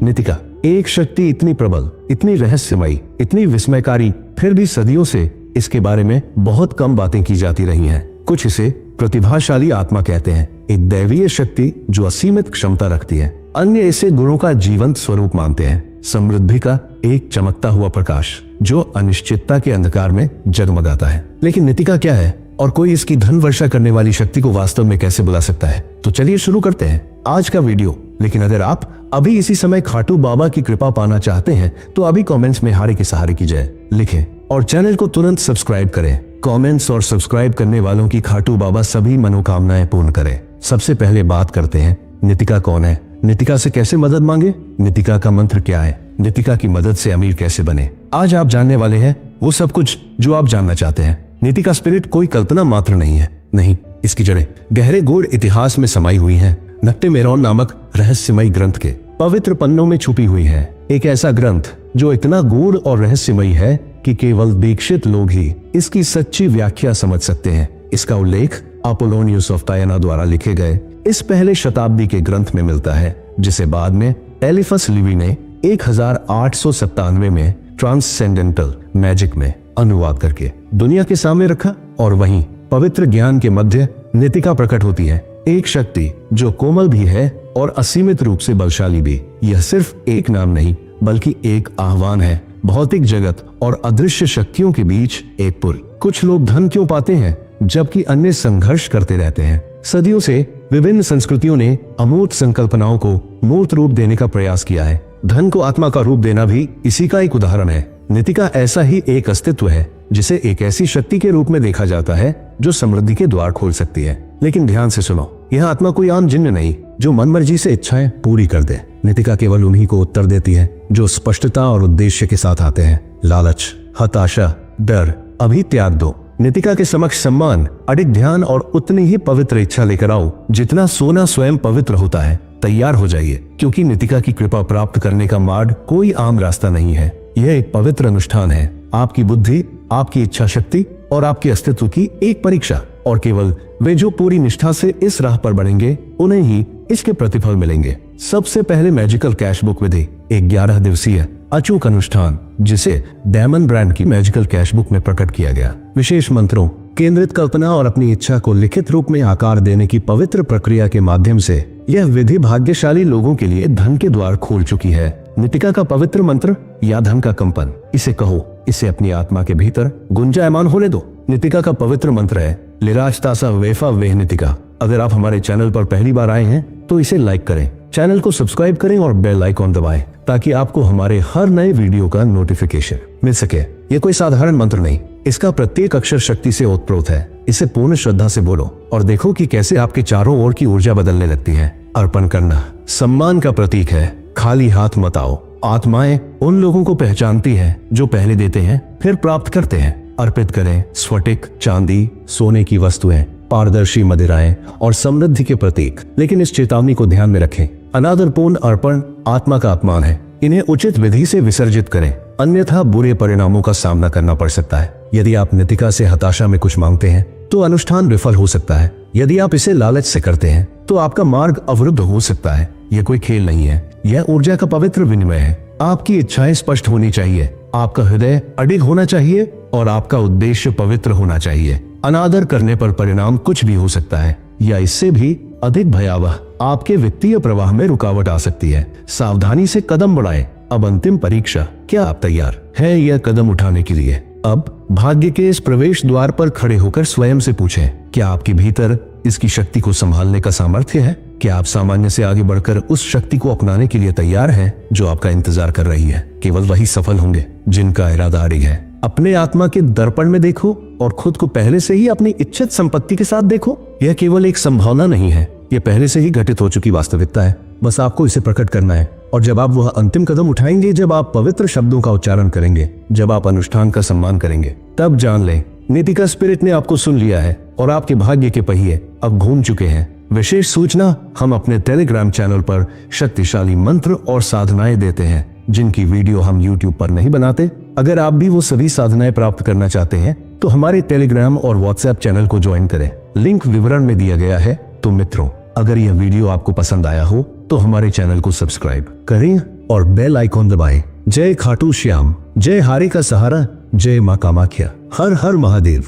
नितिका एक शक्ति इतनी प्रबल, इतनी रहस्यमयी, इतनी विस्मयकारी, फिर भी सदियों से इसके बारे में बहुत कम बातें की जाती रही हैं। कुछ इसे प्रतिभाशाली आत्मा कहते हैं, एक दैवीय शक्ति जो असीमित क्षमता रखती है। अन्य इसे गुणों का जीवंत स्वरूप मानते हैं, समृद्धि का एक चमकता हुआ प्रकाश जो अनिश्चितता के अंधकार में जगमगाता है। लेकिन नितिका क्या है और कोई इसकी धन वर्षा करने वाली शक्ति को वास्तव में कैसे बुला सकता है? तो चलिए शुरू करते हैं आज का वीडियो। लेकिन अगर आप अभी इसी समय खाटू बाबा की कृपा पाना चाहते हैं तो अभी कमेंट्स में हारे के सहारे की जय लिखें और चैनल को तुरंत सब्सक्राइब करें। कमेंट्स और सब्सक्राइब करने वालों की खाटू बाबा सभी मनोकामनाएं पूर्ण करें। सबसे पहले बात करते हैं नितिका कौन है, नितिका से कैसे मदद मांगे, नितिका का मंत्र क्या है, नितिका की मदद से अमीर कैसे बने। आज आप जानने वाले हैं वो सब कुछ जो आप जानना चाहते हैं। नितिका स्पिरिट कोई कल्पना मात्र नहीं है, नहीं, इसकी जड़ें गहरे गूढ़ इतिहास में समाई हुई हैं। नट्टेमेरॉन नामक रहस्यमयी ग्रंथ के पवित्र पन्नों में छुपी हुई है। एक ऐसा ग्रंथ जो इतना गूढ़ और रहस्यमयी है कि केवल दीक्षित लोग ही इसकी सच्ची व्याख्या समझ सकते हैं। इसका उल्लेख अपोलोनियस ऑफ टायना द्वारा लिखे गए इस पहले शताब्दी के ग्रंथ में मिलता है, जिसे बाद में एलिफस लिवी ने 1897 में ट्रांससेंडेंटल मैजिक में अनुवाद करके दुनिया के सामने रखा। और वहीं पवित्र ज्ञान के मध्य नितिका प्रकट होती है, एक शक्ति जो कोमल भी है और असीमित रूप से बलशाली भी। यह सिर्फ एक नाम नहीं बल्कि एक आह्वान है, भौतिक जगत और अदृश्य शक्तियों के बीच एक पुल। कुछ लोग धन क्यों पाते हैं जबकि अन्य संघर्ष करते रहते हैं? सदियों से विभिन्न संस्कृतियों ने अमूर्त संकल्पनाओं को मूर्त रूप देने का प्रयास किया है। धन को आत्मा का रूप देना भी इसी का एक उदाहरण है। नितिका ऐसा ही एक अस्तित्व है जिसे एक ऐसी शक्ति के रूप में देखा जाता है जो समृद्धि के द्वार खोल सकती है। लेकिन ध्यान से सुनो, यह आत्मा कोई आम जिन्न नहीं जो मनमर्जी से इच्छाएं पूरी कर दे। नितिका केवल उन्हीं को उत्तर देती है जो स्पष्टता और उद्देश्य के साथ आते हैं। लालच, हताशा, डर अभी त्याग दो। नितिका के समक्ष सम्मान, अडिग ध्यान और उतनी ही पवित्र इच्छा लेकर आओ जितना सोना स्वयं पवित्र होता है। तैयार हो जाइए, क्योंकि नितिका की कृपा प्राप्त करने का मार्ग कोई आम रास्ता नहीं है। यह एक पवित्र अनुष्ठान है, आपकी बुद्धि, आपकी इच्छा शक्ति और आपके अस्तित्व की एक परीक्षा। और केवल वे जो पूरी निष्ठा से इस राह पर बढ़ेंगे उन्हें ही इसके प्रतिफल मिलेंगे। सबसे पहले मैजिकल कैश बुक विधि, एक 11 दिवसीय अचूक अनुष्ठान जिसे डायमंड ब्रांड की मैजिकल कैश बुक में प्रकट किया गया। विशेष मंत्रों, केंद्रित कल्पना और अपनी इच्छा को लिखित रूप में आकार देने की पवित्र प्रक्रिया के माध्यम से यह विधि भाग्यशाली लोगों के लिए धन के द्वार खोल चुकी है। नितिका का पवित्र मंत्र या धन का कंपन, इसे कहो, इसे अपनी आत्मा के भीतर गुंजायमान होने दो। नितिका का पवित्र मंत्र है लिराजतासा वेफा वेह नितिका। अगर आप हमारे चैनल पर पहली बार आए हैं तो इसे लाइक करें, चैनल को सब्सक्राइब करें और बेल आइकॉन दबाएं ताकि आपको हमारे हर नए वीडियो का नोटिफिकेशन मिल सके। ये कोई साधारण मंत्र नहीं, इसका प्रत्येक अक्षर शक्ति से ओतप्रोत है। इसे पूर्ण श्रद्धा से बोलो और देखो कि कैसे आपके चारों ओर की ऊर्जा बदलने लगती है। अर्पण करना सम्मान का प्रतीक है, खाली हाथ मत आओ। आत्माएं उन लोगों को पहचानती हैं जो पहले देते हैं फिर प्राप्त करते हैं। अर्पित करें स्फटिक, चांदी, सोने की वस्तुएं, पारदर्शी मदिराएं और समृद्धि के प्रतीक। लेकिन इस चेतावनी को ध्यान में रखें, अनादरपूर्ण अर्पण आत्मा का अपमान है। इन्हें उचित विधि से विसर्जित करें, अन्यथा बुरे परिणामों का सामना करना पड़ सकता है। यदि आप नितिका से हताशा में कुछ मांगते हैं तो अनुष्ठान विफल हो सकता है। यदि आप इसे लालच से करते हैं तो आपका मार्ग अवरुद्ध हो सकता है। यह कोई खेल नहीं है, यह ऊर्जा का पवित्र विनिमय है। आपकी इच्छाएं स्पष्ट होनी चाहिए, आपका हृदय अडिग होना चाहिए और आपका उद्देश्य पवित्र होना चाहिए। अनादर करने पर परिणाम कुछ भी हो सकता है या इससे भी अधिक भयावह आपके वित्तीय प्रवाह में रुकावट आ सकती है। सावधानी से कदम बढ़ाएं। अब अंतिम परीक्षा, क्या आप तैयार हैं यह कदम उठाने के लिए? अब भाग्य के इस प्रवेश द्वार पर खड़े होकर स्वयं से पूछें, क्या आपके भीतर इसकी शक्ति को संभालने का सामर्थ्य है? क्या आप सामान्य से आगे बढ़कर उस शक्ति को अपनाने के लिए तैयार हैं जो आपका इंतजार कर रही है? केवल वही सफल होंगे जिनका इरादा अडिग है। अपने आत्मा के दर्पण में देखो और खुद को पहले से ही अपनी इच्छित संपत्ति के साथ देखो। यह केवल एक संभावना नहीं है, यह पहले से ही घटित हो चुकी वास्तविकता है। बस आपको इसे प्रकट करना है। और जब आप वह अंतिम कदम उठाएंगे, जब आप पवित्र शब्दों का उच्चारण करेंगे, जब आप अनुष्ठान का सम्मान करेंगे, तब जान लें नितिका स्पिरिट ने आपको सुन लिया है और आपके भाग्य के पहिए अब घूम चुके हैं। विशेष सूचना, हम अपने टेलीग्राम चैनल पर शक्तिशाली मंत्र और साधनाएं देते हैं जिनकी वीडियो हम YouTube पर नहीं बनाते। अगर आप भी वो सभी साधनाएं प्राप्त करना चाहते हैं तो हमारे टेलीग्राम और व्हाट्सएप चैनल को ज्वाइन करें, लिंक विवरण में दिया गया है। तो मित्रों, अगर यह वीडियो आपको पसंद आया हो तो हमारे चैनल को सब्सक्राइब करें और बेल आइकॉन दबाएं। जय खाटू श्याम, जय हारे का सहारा, जय मां कामाख्या, हर हर महादेव।